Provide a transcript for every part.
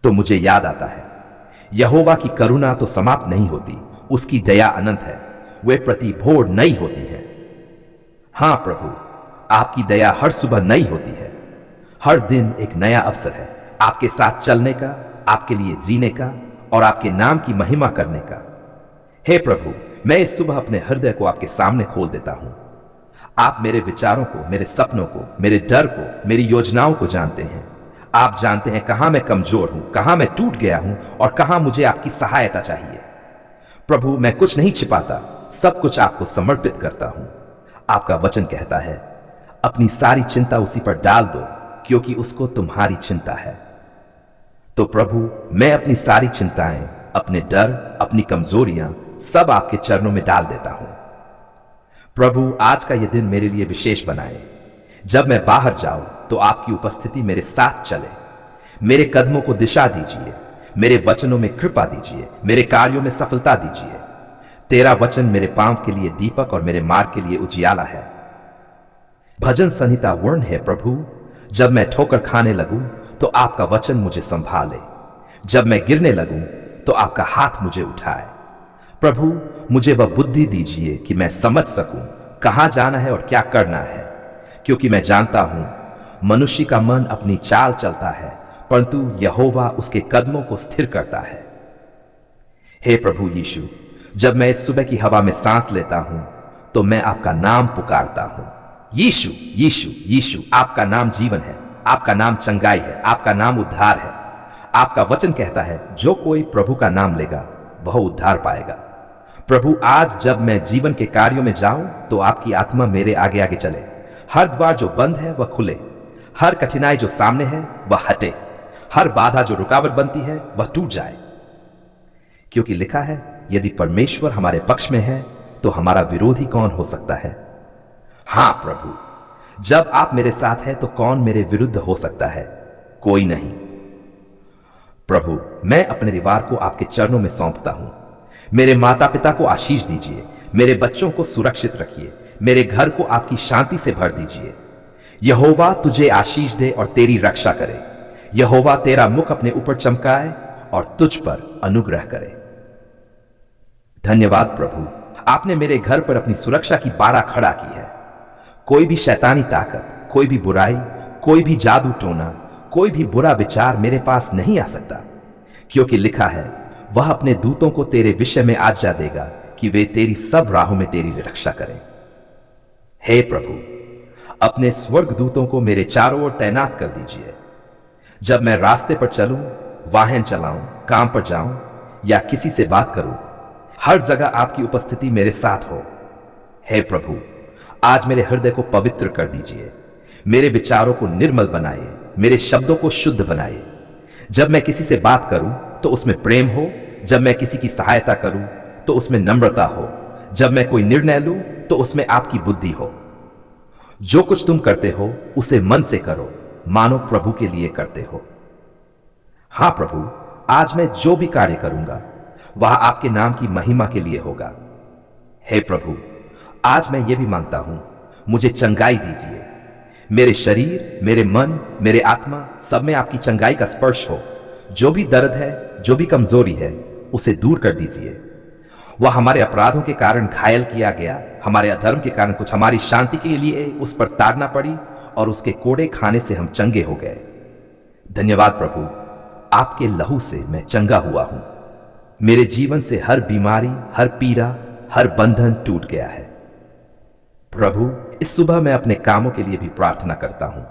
तो मुझे याद आता है, यहोवा की करुणा तो समाप्त नहीं होती, उसकी दया अनंत है, वे प्रति भोर नई होती है। हां प्रभु, आपकी दया हर सुबह नई होती है। हर दिन एक नया अवसर है आपके साथ चलने का, आपके लिए जीने का और आपके नाम की महिमा करने का। हे प्रभु, मैं इस सुबह अपने हृदय को आपके सामने खोल देता हूं। आप मेरे विचारों को, मेरे सपनों को, मेरे डर को, मेरी योजनाओं को जानते हैं। आप जानते हैं कहां मैं कमजोर हूं, कहां मैं टूट गया हूं और कहां मुझे आपकी सहायता चाहिए। प्रभु, मैं कुछ नहीं छिपाता, सब कुछ आपको समर्पित करता हूं। आपका वचन कहता है, अपनी सारी चिंता उसी पर डाल दो, क्योंकि उसको तुम्हारी चिंता है। तो प्रभु, मैं अपनी सारी चिंताएं, अपने डर, अपनी कमजोरियां सब आपके चरणों में डाल देता हूं। प्रभु, आज का यह दिन मेरे लिए विशेष बनाए। जब मैं बाहर जाऊं तो आपकी उपस्थिति मेरे साथ चले। मेरे कदमों को दिशा दीजिए, मेरे वचनों में कृपा दीजिए, मेरे कार्यों में सफलता दीजिए। तेरा वचन मेरे पांव के लिए दीपक और मेरे मार्ग के लिए उजियाला है। भजन संहिता वर्ण है प्रभु, जब मैं ठोकर खाने लगूं तो आपका वचन मुझे संभाले। जब मैं गिरने लगूं तो आपका हाथ मुझे उठाए। प्रभु, मुझे वह बुद्धि दीजिए कि मैं समझ सकूं कहां जाना है और क्या करना है, क्योंकि मैं जानता हूं मनुष्य का मन अपनी चाल चलता है, परंतु यहोवा उसके कदमों को स्थिर करता है। हे प्रभु यीशु, जब मैं इस सुबह की हवा में सांस लेता हूं तो मैं आपका नाम पुकारता हूं। यीशु, यीशु, यीशु। आपका नाम जीवन है, आपका नाम चंगाई है, आपका नाम उद्धार है। आपका वचन कहता है, जो कोई प्रभु का नाम लेगा वह उद्धार पाएगा। प्रभु, आज जब मैं जीवन के कार्यों में जाऊं तो आपकी आत्मा मेरे आगे आगे चले। हर द्वार जो बंद है वह खुले, हर कठिनाई जो सामने है वह हटे, हर बाधा जो रुकावट बनती है वह टूट जाए। क्योंकि लिखा है, यदि परमेश्वर हमारे पक्ष में है तो हमारा विरोधी कौन हो सकता है। हां प्रभु, जब आप मेरे साथ हैं तो कौन मेरे विरुद्ध हो सकता है। कोई नहीं। प्रभु, मैं अपने परिवार को आपके चरणों में सौंपता हूं। मेरे माता पिता को आशीष दीजिए, मेरे बच्चों को सुरक्षित रखिए, मेरे घर को आपकी शांति से भर दीजिए। यहोवा तुझे आशीष दे और तेरी रक्षा करे। यहोवा तेरा मुख अपने ऊपर चमकाए और तुझ पर अनुग्रह करे। धन्यवाद प्रभु, आपने मेरे घर पर अपनी सुरक्षा की बाड़ा खड़ा की है। कोई भी शैतानी ताकत, कोई भी बुराई, कोई भी जादू टोना, कोई भी बुरा विचार मेरे पास नहीं आ सकता, क्योंकि लिखा है, वह अपने दूतों को तेरे विषय में आज्ञा देगा कि वे तेरी सब राहों में तेरी रक्षा करें। हे प्रभु, अपने स्वर्ग दूतों को मेरे चारों ओर तैनात कर दीजिए। जब मैं रास्ते पर चलूं, वाहन चलाऊं, काम पर जाऊं या किसी से बात करूं, हर जगह आपकी उपस्थिति मेरे साथ हो। हे प्रभु, आज मेरे हृदय को पवित्र कर दीजिए, मेरे विचारों को निर्मल बनाइए, मेरे शब्दों को शुद्ध बनाइए। जब मैं किसी से बात करूं तो उसमें प्रेम हो, जब मैं किसी की सहायता करूं तो उसमें नम्रता हो, जब मैं कोई निर्णय लूं तो उसमें आपकी बुद्धि हो। जो कुछ तुम करते हो उसे मन से करो, मानो प्रभु के लिए करते हो। हां प्रभु, आज मैं जो भी कार्य करूंगा वह आपके नाम की महिमा के लिए होगा। हे प्रभु, आज मैं ये भी मांगता हूं, मुझे चंगाई दीजिए। मेरे शरीर, मेरे मन, मेरे आत्मा सब में आपकी चंगाई का स्पर्श हो। जो भी दर्द है, जो भी कमजोरी है, उसे दूर कर दीजिए। वह हमारे अपराधों के कारण घायल किया गया, हमारे अधर्म के कारण कुछ हमारी शांति के लिए उस पर ताड़ना पड़ी और उसके कोड़े खाने से हम चंगे हो गए। धन्यवाद प्रभु, आपके लहू से मैं चंगा हुआ हूं। मेरे जीवन से हर बीमारी, हर पीड़ा, हर बंधन टूट गया है। प्रभु, इस सुबह मैं अपने कामों के लिए भी प्रार्थना करता हूं।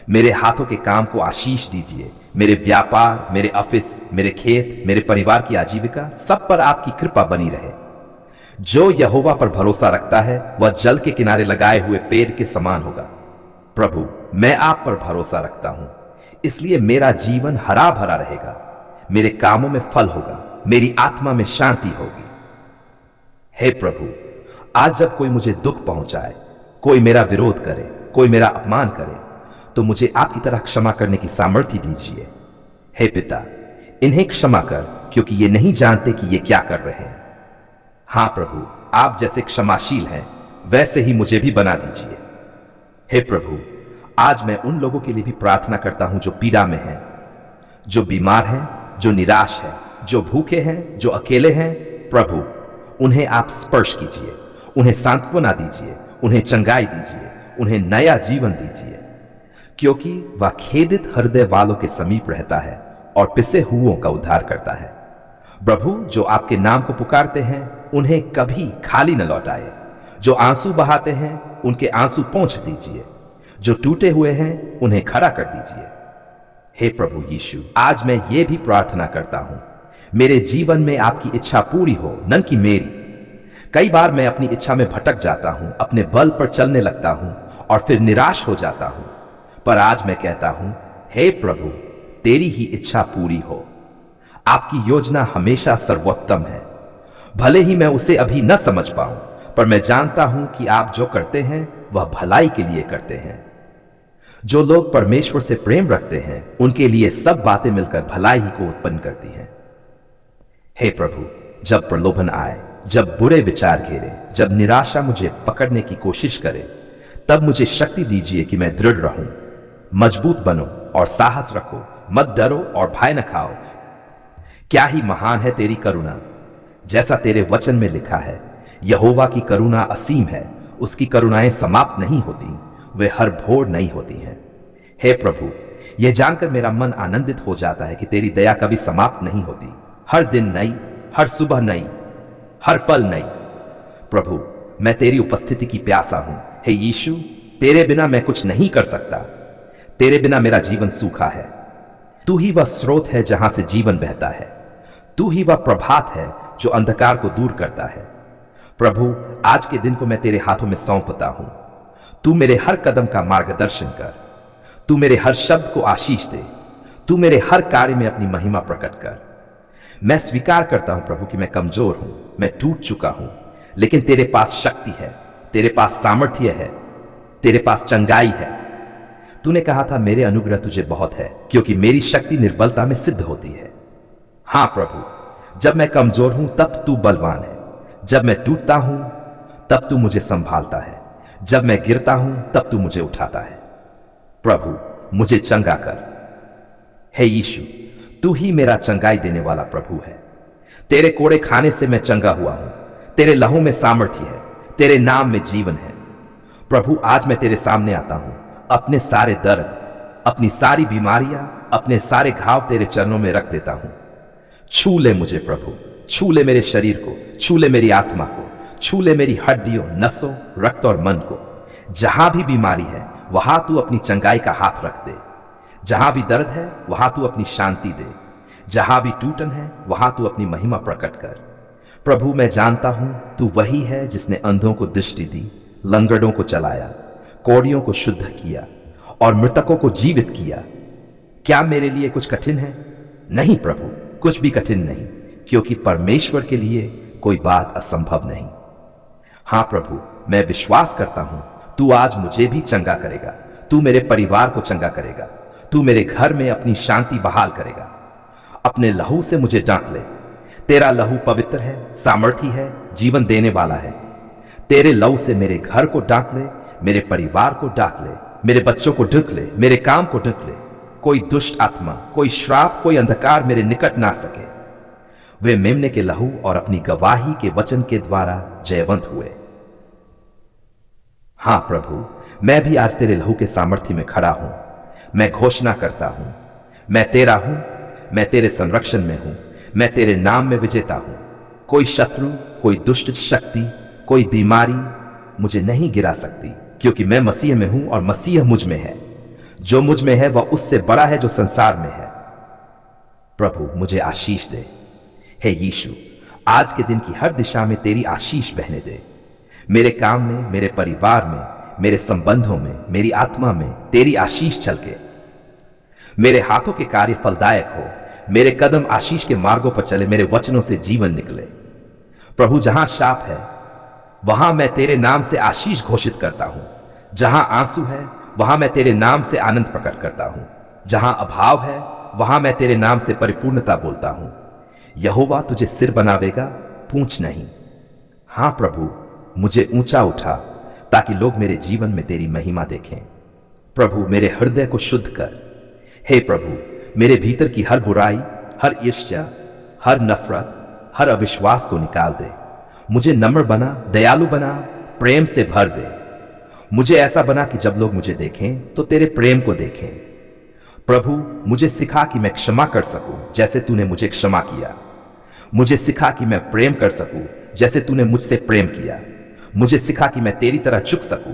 मेरे हाथों के काम को आशीष दीजिए। मेरे व्यापार, मेरे ऑफिस, मेरे खेत, मेरे परिवार की आजीविका, सब पर आपकी कृपा बनी रहे। जो यहोवा पर भरोसा रखता है वह जल के किनारे लगाए हुए पेड़ के समान होगा। प्रभु, मैं आप पर भरोसा रखता हूं, इसलिए मेरा जीवन हरा भरा रहेगा। मेरे कामों में फल होगा, मेरी आत्मा में शांति होगी। हे प्रभु, आज जब कोई मुझे दुख पहुंचाए, कोई मेरा विरोध करे, कोई मेरा अपमान करे, तो मुझे आपकी तरह क्षमा करने की सामर्थ्य दीजिए। हे पिता, इन्हें क्षमा कर, क्योंकि ये नहीं जानते कि ये क्या कर रहे हैं। हां प्रभु, आप जैसे क्षमाशील हैं वैसे ही मुझे भी बना दीजिए। हे प्रभु, आज मैं उन लोगों के लिए भी प्रार्थना करता हूं जो पीड़ा में हैं, जो बीमार हैं, जो निराश हैं, जो भूखे हैं, जो अकेले हैं, प्रभु उन्हें आप स्पर्श कीजिए, उन्हें सांत्वना दीजिए, उन्हें चंगाई दीजिए, उन्हें नया जीवन दीजिए, क्योंकि वह खेदित हृदय वालों के समीप रहता है और पिसे हुओं का उद्धार करता है। प्रभु जो आपके नाम को पुकारते हैं उन्हें कभी खाली न लौटाए। जो आंसू बहाते हैं उनके आंसू पोंछ दीजिए, जो टूटे हुए हैं उन्हें खड़ा कर दीजिए। हे प्रभु यीशु, आज मैं ये भी प्रार्थना करता हूं, मेरे जीवन में आपकी इच्छा पूरी हो, न कि मेरी। कई बार मैं अपनी इच्छा में भटक जाता हूं, अपने बल पर चलने लगता हूं और फिर निराश हो जाता हूं। पर आज मैं कहता हूं, हे प्रभु, तेरी ही इच्छा पूरी हो। आपकी योजना हमेशा सर्वोत्तम है। भले ही मैं उसे अभी न समझ पाऊं, पर मैं जानता हूं कि आप जो करते हैं वह भलाई के लिए करते हैं। जो लोग परमेश्वर से प्रेम रखते हैं उनके लिए सब बातें मिलकर भलाई ही को उत्पन्न करती हैं। हे प्रभु, जब प्रलोभन आए, जब बुरे विचार घेरे, जब निराशा मुझे पकड़ने की कोशिश करे, तब मुझे शक्ति दीजिए कि मैं दृढ़ रहूं। मजबूत बनो और साहस रखो, मत डरो और भय न खाओ। क्या ही महान है तेरी करुणा। जैसा तेरे वचन में लिखा है, यहोवा की करुणा असीम है, उसकी करुणाएं समाप्त नहीं होती, वे हर भोर नई होती हैं। हे प्रभु, यह जानकर मेरा मन आनंदित हो जाता है कि तेरी दया कभी समाप्त नहीं होती। हर दिन नई, हर सुबह नई, हर पल नई। प्रभु, मैं तेरी उपस्थिति की प्यासा हूं। हे यीशु, तेरे बिना मैं कुछ नहीं कर सकता। तेरे बिना मेरा जीवन सूखा है। तू ही वह स्रोत है जहां से जीवन बहता है। तू ही वह प्रभात है जो अंधकार को दूर करता है। प्रभु, आज के दिन को मैं तेरे हाथों में सौंपता हूं। तू मेरे हर कदम का मार्गदर्शन कर। तू मेरे हर शब्द को आशीष दे। तू मेरे हर कार्य में अपनी महिमा प्रकट कर। मैं स्वीकार करता हूं प्रभु कि मैं कमजोर हूं, मैं टूट चुका हूं, लेकिन तेरे पास शक्ति है, तेरे पास सामर्थ्य है, तेरे पास चंगाई है। तूने कहा था मेरे अनुग्रह तुझे बहुत है, क्योंकि मेरी शक्ति निर्बलता में सिद्ध होती है। हां प्रभु, जब मैं कमजोर हूं तब तू बलवान है। जब मैं टूटता हूं तब तू मुझे संभालता है। जब मैं गिरता हूं तब तू मुझे उठाता है। प्रभु, मुझे चंगा कर। हे यीशु, तू ही मेरा चंगाई देने वाला प्रभु है। तेरे कोड़े खाने से मैं चंगा हुआ हूं। तेरे लहू में सामर्थ्य है, तेरे नाम में जीवन है। प्रभु, आज मैं तेरे सामने आता हूं। अपने सारे दर्द, अपनी सारी बीमारियां, अपने सारे घाव तेरे चरणों में रख देता हूं। छू ले मुझे प्रभु, छू ले मेरे शरीर को, छू ले मेरी आत्मा को, छू ले मेरी हड्डियों, नसों, रक्त और मन को। जहां भी बीमारी है वहां तू अपनी चंगाई का हाथ रख दे। जहां भी दर्द है वहां तू अपनी शांति दे। जहां भी टूटन है वहां तू अपनी महिमा प्रकट कर। प्रभु, मैं जानता हूं तू वही है जिसने अंधों को दृष्टि दी, लंगड़ों को चलाया, कोढ़ियों को शुद्ध किया और मृतकों को जीवित किया। क्या मेरे लिए कुछ कठिन है? नहीं प्रभु, कुछ भी कठिन नहीं, क्योंकि परमेश्वर के लिए कोई बात असंभव नहीं। हां प्रभु, मैं विश्वास करता हूं तू आज मुझे भी चंगा करेगा। तू मेरे परिवार को चंगा करेगा। तू मेरे घर में अपनी शांति बहाल करेगा। अपने लहू से मुझे ढांक ले। तेरा लहू पवित्र है, सामर्थी है, जीवन देने वाला है। तेरे लहू से मेरे घर को ढांक ले, मेरे परिवार को ढांक ले, मेरे बच्चों को ढक ले, मेरे काम को ढक ले। कोई दुष्ट आत्मा, कोई श्राप, कोई अंधकार मेरे निकट ना सके। वे मेमने के लहू और अपनी गवाही के वचन के द्वारा जयवंत हुए। हां प्रभु, मैं भी आज तेरे लहू के सामर्थ्य में खड़ा हूं। मैं घोषणा करता हूं, मैं तेरा हूं, मैं तेरे संरक्षण में हूं, मैं तेरे नाम में विजेता हूं। कोई शत्रु, कोई दुष्ट शक्ति, कोई बीमारी मुझे नहीं गिरा सकती, क्योंकि मैं मसीह में हूं और मसीह मुझ में है। जो मुझ में है वह उससे बड़ा है जो संसार में है। प्रभु, मुझे आशीष दे। हे यीशु, आज के दिन की हर दिशा में तेरी आशीष बहने दे। मेरे काम में, मेरे परिवार में, मेरे संबंधों में, मेरी आत्मा में तेरी आशीष छलके। मेरे हाथों के कार्य फलदायक हो, मेरे कदम आशीष के मार्गों पर चले, मेरे वचनों से जीवन निकले। प्रभु, जहां शाप है वहां मैं तेरे नाम से आशीष घोषित करता हूं। जहां आंसू है वहां मैं तेरे नाम से आनंद प्रकट करता हूं। जहां अभाव है वहां मैं तेरे नाम से परिपूर्णता बोलता हूं। यहोवा तुझे सिर बनावेगा, पूंछ नहीं। हां प्रभु, मुझे ऊंचा उठा ताकि लोग मेरे जीवन में तेरी महिमा देखें। प्रभु, मेरे हृदय को शुद्ध कर। हे प्रभु, मेरे भीतर की हर बुराई, हर ईर्ष्या, हर नफरत, हर अविश्वास को निकाल दे। मुझे नम्र बना, दयालु बना, प्रेम से भर दे। मुझे ऐसा बना कि जब लोग मुझे देखें तो तेरे प्रेम को देखें। प्रभु, मुझे सिखा कि मैं क्षमा कर सकूं जैसे तूने मुझे क्षमा किया। मुझे सिखा कि मैं प्रेम कर सकूं जैसे तूने मुझसे प्रेम किया। मुझे सिखा कि मैं तेरी तरह झुक सकूं,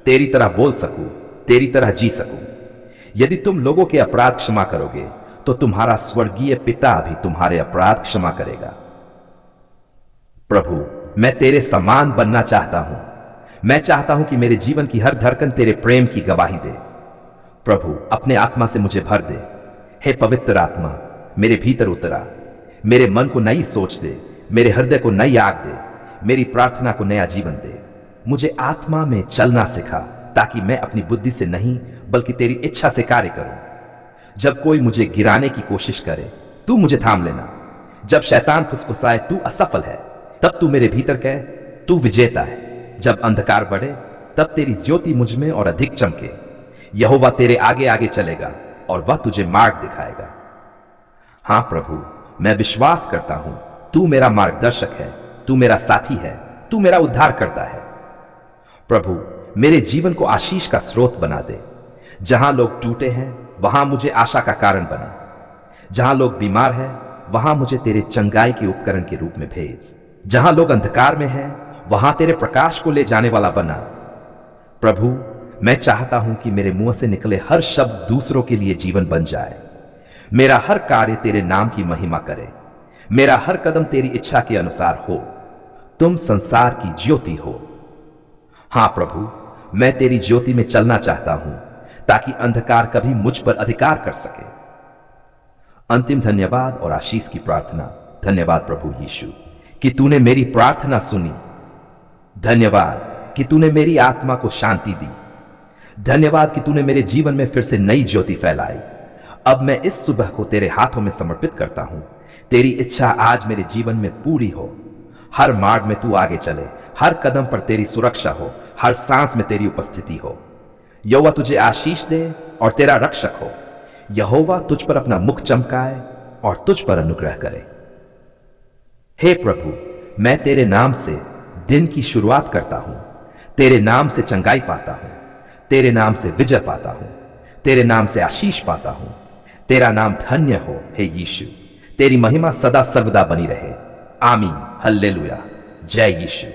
तेरी तरह बोल सकूं, तेरी तरह जी सकूं। यदि तुम लोगों के अपराध क्षमा करोगे तो तुम्हारा स्वर्गीय पिता भी तुम्हारे अपराध क्षमा करेगा। प्रभु, मैं तेरे समान बनना चाहता हूं। मैं चाहता हूं कि मेरे जीवन की हर धड़कन तेरे प्रेम की गवाही दे। प्रभु, अपने आत्मा से मुझे भर दे। हे पवित्र आत्मा, मेरे भीतर उतरा। मेरे मन को नई सोच दे, मेरे हृदय को नई आग दे, मेरी प्रार्थना को नया जीवन दे। मुझे आत्मा में चलना सिखा ताकि मैं अपनी बुद्धि से नहीं बल्कि तेरी इच्छा से कार्य करूं। जब कोई मुझे गिराने की कोशिश करे, तू मुझे थाम लेना। जब शैतान फुसफुसाए तू असफल है, तब तू मेरे भीतर कहे तू विजेता है। जब अंधकार बढ़े तब तेरी ज्योति मुझ में और अधिक चमके। यहोवा तेरे आगे आगे चलेगा और वह तुझे मार्ग दिखाएगा। हां प्रभु, मैं विश्वास करता हूं तू मेरा मार्गदर्शक है, तू मेरा साथी है, तू मेरा उद्धार करता है। प्रभु, मेरे जीवन को आशीष का स्रोत बना दे। जहां लोग टूटे हैं वहां मुझे आशा का कारण बना। जहां लोग बीमार हैं वहां मुझे तेरे चंगाई के उपकरण के रूप में भेज। जहां लोग अंधकार में हैं वहां तेरे प्रकाश को ले जाने वाला बना। प्रभु, मैं चाहता हूं कि मेरे मुंह से निकले हर शब्द दूसरों के लिए जीवन बन जाए। मेरा हर कार्य तेरे नाम की महिमा करे। मेरा हर कदम तेरी इच्छा के अनुसार हो। तुम संसार की ज्योति हो। हां प्रभु, मैं तेरी ज्योति में चलना चाहता हूं ताकि अंधकार कभी मुझ पर अधिकार कर सके। अंतिम धन्यवाद और आशीष की प्रार्थना। धन्यवाद प्रभु यीशु कि तूने मेरी प्रार्थना सुनी। धन्यवाद कि तूने मेरी आत्मा को शांति दी। धन्यवाद कि तूने मेरे जीवन में फिर से नई ज्योति फैलाई। अब मैं इस सुबह को तेरे हाथों में समर्पित करता हूं। तेरी इच्छा आज मेरे जीवन में पूरी हो। हर मार्ग में तू आगे चले, हर कदम पर तेरी सुरक्षा हो, हर सांस में तेरी उपस्थिति हो। यहोवा तुझे आशीष दे और तेरा रक्षक हो। यहोवा तुझ पर अपना मुख चमकाए और तुझ पर अनुग्रह करे। हे प्रभु, मैं तेरे नाम से दिन की शुरुआत करता हूं। तेरे नाम से चंगाई पाता हूं। तेरे नाम से विजय पाता हूं। तेरे नाम से आशीष पाता हूं। तेरा नाम धन्य हो हे यीशु। तेरी महिमा सदा सर्वदा बनी रहे। आमीन। हल्लेलुया। जय यीशु।